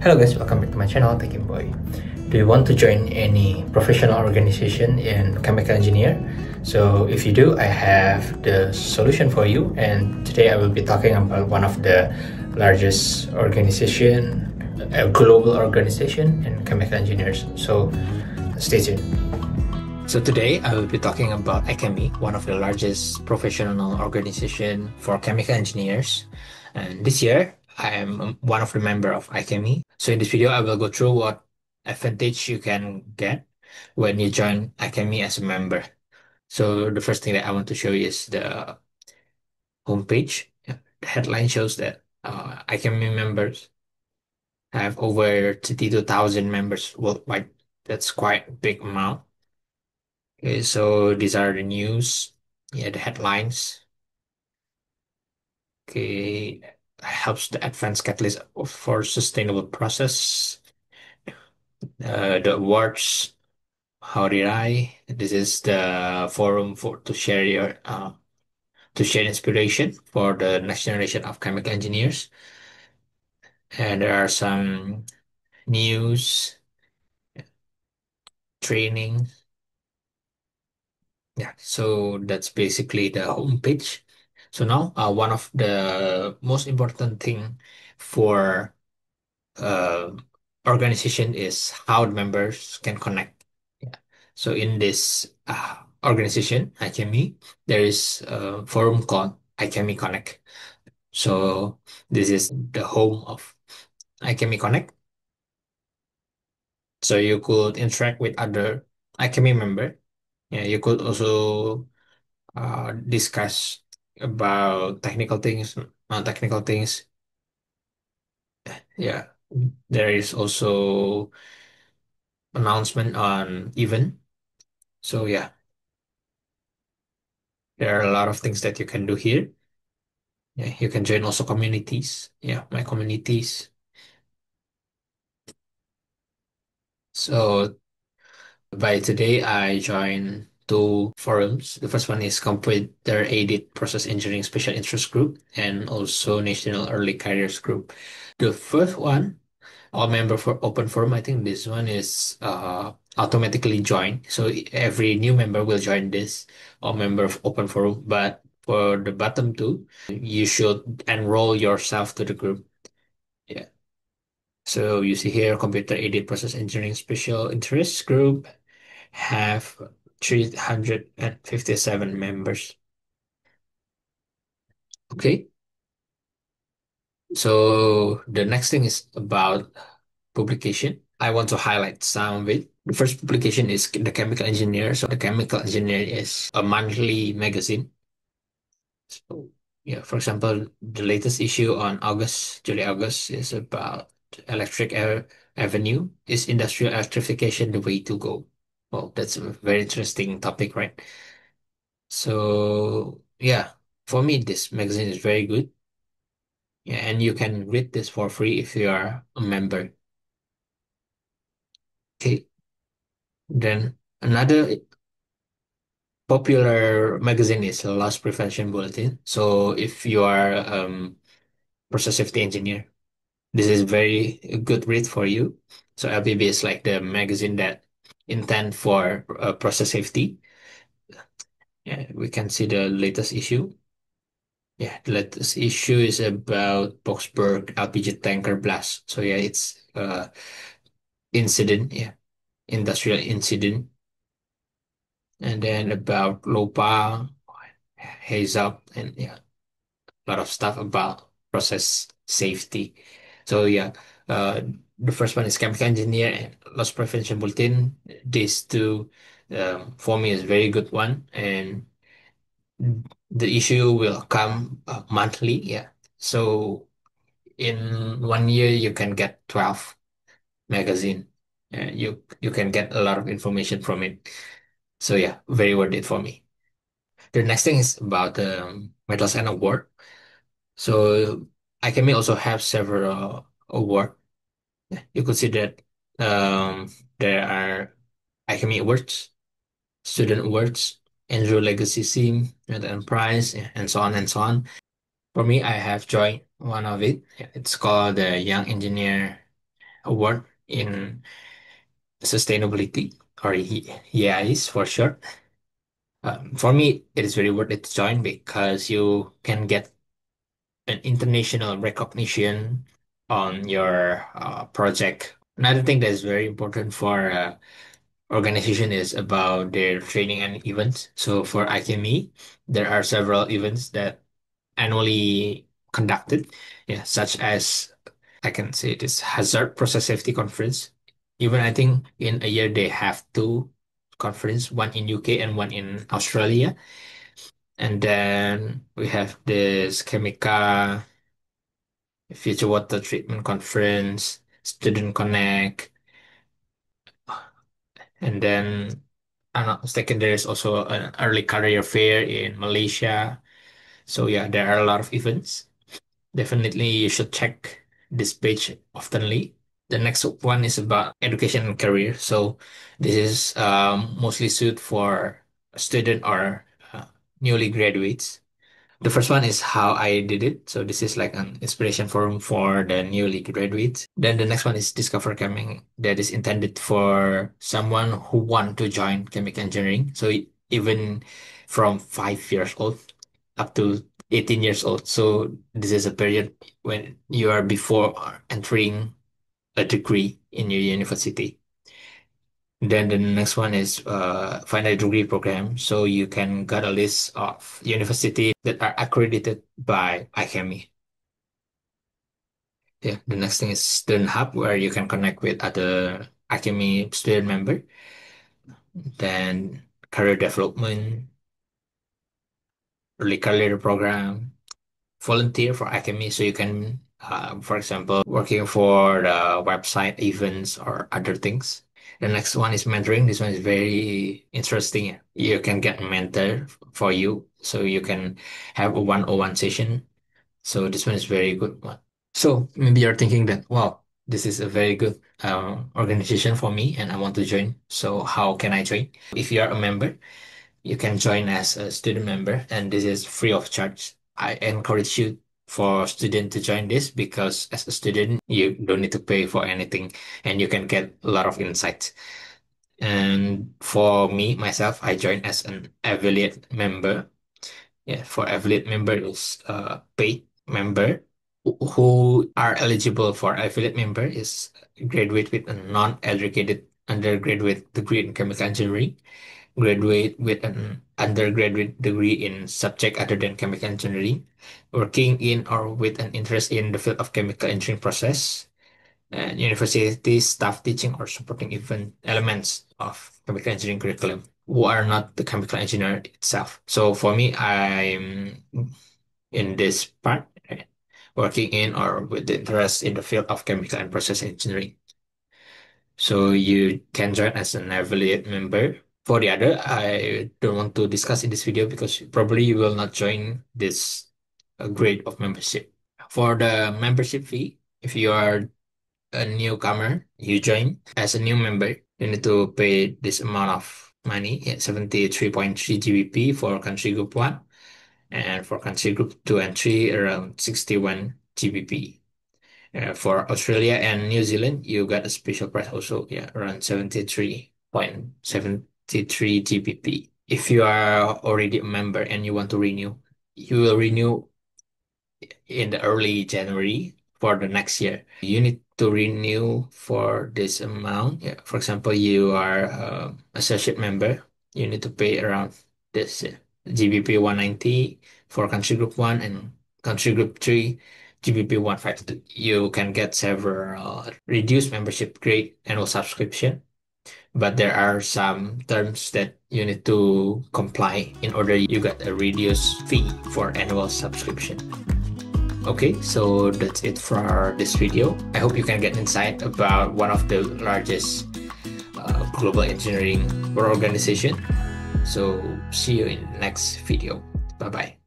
Hello guys, welcome back to my channel, Tekim Boy. Do you want to join any professional organization in chemical engineer? So if you do, I have the solution for you, and today I will be talking about one of the largest organization, a global organization in chemical engineers. So stay tuned. So today I will be talking about IChemE, one of the largest professional organization for chemical engineers. And this year, I am one of the member of IChemE. So in this video, I will go through what advantage you can get when you join IChemE as a member. So the first thing that I want to show you is the homepage. Yeah. The headline shows that IChemE members have over 32,000 members worldwide. That's quite a big amount. Okay, so these are the news. Yeah, the headlines. Okay, helps the advanced catalyst for sustainable process. The awards. How did I? This is the forum for to share inspiration for the next generation of chemical engineers. And there are some news, training. Yeah, so that's basically the homepage. So now, one of the most important thing for uh, organization is how the members can connect. Yeah. So in this organization, IChemE, there is a forum called IChemE Connect. So this is the home of IChemE Connect. So you could interact with other IChemE member. Yeah, you could also discuss about technical things, non-technical things. Yeah, there is also announcement on event. So yeah, there are a lot of things that you can do here. Yeah, you can join also communities. Yeah, my communities. So by today, I joined two forums. The first one is Computer Aided Process Engineering Special Interest Group and also National Early Careers Group. The first one, all member for open forum. I think this one is automatically joined. So every new member will join this all member of open forum. But for the bottom two, you should enroll yourself to the group. Yeah. So you see here, Computer Aided Process Engineering Special Interest Group have 357 members. Okay. So the next thing is about publication. I want to highlight some of it. The first publication is The Chemical Engineer. So The Chemical Engineer is a monthly magazine. So yeah, for example, the latest issue on July, August is about electric avenue. Is industrial electrification the way to go? Well, that's a very interesting topic, right? So yeah, for me, this magazine is very good. Yeah, and you can read this for free if you are a member. Okay. Then another popular magazine is Loss Prevention Bulletin. So if you are process safety engineer, this is very good read for you. So LPB is like the magazine that intend for process safety. Yeah, we can see the latest issue. Yeah, the latest issue is about Boxburg LPG tanker blast. So yeah, it's incident, yeah, industrial incident. And then about LOPA, haze up, and yeah, a lot of stuff about process safety. So yeah, uh, the first one is chemical engineer and loss prevention bulletin. These two, for me, is very good one, and the issue will come monthly. Yeah, so in 1 year you can get 12 magazine. You can get a lot of information from it. So yeah, very worth it for me. The next thing is about medals and award. So IChemE also have several award. You could see that there are IChemE awards, student awards, Andrew Legacy Sim, and Prize, and so on and so on. For me, I have joined one of it. Yeah, it's called the Young Engineer award in sustainability, or EIs for short. For me, it is very worth it to join because you can get an international recognition on your project. Another thing that is very important for organization is about their training and events. So for IChemE, there are several events that annually conducted, yeah, such as I can say this hazard process safety conference. Even I think in a year they have two conference, one in UK and one in Australia. And then we have this Chemica Future Water Treatment Conference, Student Connect, and then I'm not mistaken, there is also an early career fair in Malaysia. So yeah, there are a lot of events. Definitely you should check this page oftenly. The next one is about education and career. So this is mostly suited for student or newly graduates. The first one is how I did it. So this is like an inspiration forum for the newly graduates. Then the next one is Discover Cheming, that is intended for someone who want to join chemical engineering. So even from 5 years old up to 18 years old. So this is a period when you are before entering a degree in your university. Then the next one is final degree program. So you can get a list of universities that are accredited by IChemE. Yeah, the next thing is Student Hub, where you can connect with other IChemE student member. Then career development, early career program, volunteer for IChemE. So you can, for example, working for the website events or other things. The next one is mentoring. This one is very interesting. You can get a mentor for you, so you can have a one-on-one session. So this one is very good one. So maybe you're thinking that, wow, this is a very good organization for me, and I want to join. So how can I join? If you are a member, you can join as a student member, and this is free of charge. I encourage you for student to join this because as a student, you don't need to pay for anything and you can get a lot of insights. And for me, myself, I joined as an affiliate member. Yeah, for affiliate member is paid member. Who are eligible for affiliate member is graduate with a non-educated undergraduate degree in chemical engineering, graduate with an undergraduate degree in subject other than chemical engineering, working in or with an interest in the field of chemical engineering process, and university staff teaching or supporting even elements of chemical engineering curriculum who are not the chemical engineer itself. So for me, I'm in this part, right, working in or with the interest in the field of chemical and process engineering. So you can join as an affiliate member. For the other, I don't want to discuss in this video because probably you will not join this grade of membership. For the membership fee, if you are a newcomer, you join as a new member, you need to pay this amount of money, 73.3 GBP for country group 1, and for country group 2 and 3, around 61 GBP. For Australia and New Zealand, you got a special price also, yeah, around 73.73 GBP. If you are already a member and you want to renew, you will renew in the early January for the next year. You need to renew for this amount. Yeah, for example, you are associate member, you need to pay around this GBP 190 for country group 1 and country group 3 GBP 152. You can get several reduced membership grade annual subscription, but there are some terms that you need to comply in order you get a reduced fee for annual subscription. Okay, so that's it for this video. I hope you can get insight about one of the largest global engineering organization. So see you in the next video. Bye bye.